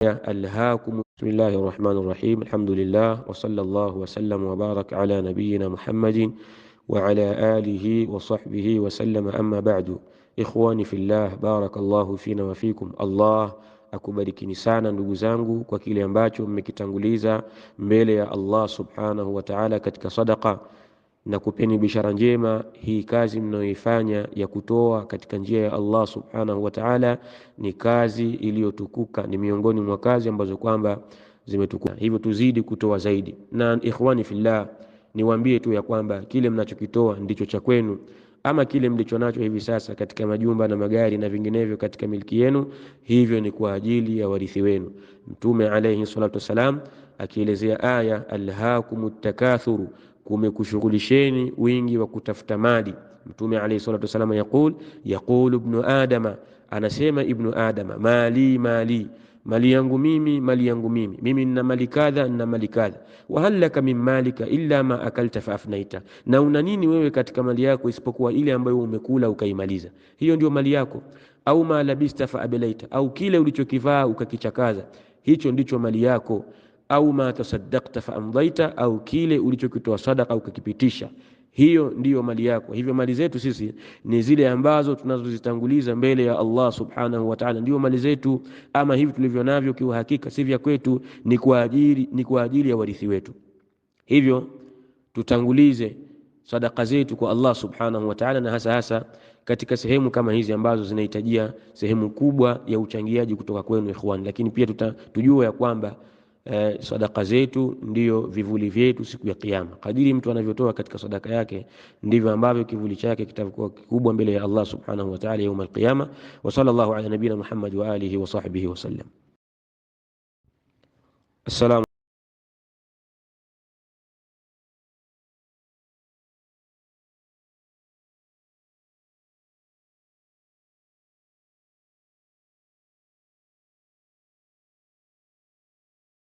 ألهاكم. بسم الله الرحمن الرحيم. الحمد لله وصلى الله وسلم وبارك على نبينا محمد وعلى آله وصحبه وسلم. أما بعد، إخواني في الله، بارك الله فينا وفيكم. الله akubarikini sana ndugu zangu kwa kile ambacho mmekitanguliza mbele ya Allah subhanahu wa ta'ala katika sadaqa, na kupeni bishara njema. Hii kazi mnayoifanya ya kutoa katika njia ya Allah subhanahu wa ta'ala ni kazi iliyotukuka, ni miongoni mwa kazi ambazo kwamba zimetukuka, hivyo tuzidi kutoa zaidi. Na ikhwani fillah, niwaambie tu ya kwamba kile mnachokitoa ndicho cha kwenu, ama kile mlicho nacho hivi sasa katika majumba na magari na vinginevyo katika miliki yenu, hivyo ni kwa ajili ya warithi wenu. Mtume alayhi salatu wasalam akielezea aya alhaakumut takathuru, kumekushughulisheni wingi wa kutafuta mali. Mtume alayhi salatu wasalam yaqulu ibnu adama, anasema ibnu adama, mali mali, mali yangu mimi, mali yangu mimi, mimi nina mali kadha, nina mali kadha. Wa halaka min malika illa ma akalta fa afnaita, na una nini wewe katika mali yako isipokuwa ile ambayo umekula ukaimaliza, hiyo ndio mali yako. Au ma labista fa ablaita, au kile ulichokivaa ukakichakaza, hicho ndicho mali yako. Au ma tasaddaqta fa amdaita, au kile ulichokitoa sadaqa ukakipitisha, hiyo ndiyo mali yako. Hivyo mali zetu sisi ni zile ambazo tunazozitanguliza mbele ya Allah subhanahu wa ta'ala, ndio mali zetu. Ama hivi tulivyo navyo kwa hakika si vya kwetu, ni kwa ajili ya warithi wetu. Hivyo tutangulize sadaqa zetu kwa Allah subhanahu wa ta'ala, na hasa katika sehemu kama hizi ambazo zinahitajia sehemu kubwa ya uchangiaji kutoka kwenu ikhwan. Lakini pia tujue ya kwamba sadaka zetu ndiyo vivuli vyetu siku ya kiyama. Kadiri mtu anavyotoa katika sadaka yake, ndivyo ambavyo kivuli chake kitakuwa kikubwa mbele ya Allah subhanahu wa ta'ala يوم القيامة. وصلى الله على نبينا محمد وآله وصحبه وسلم. السلام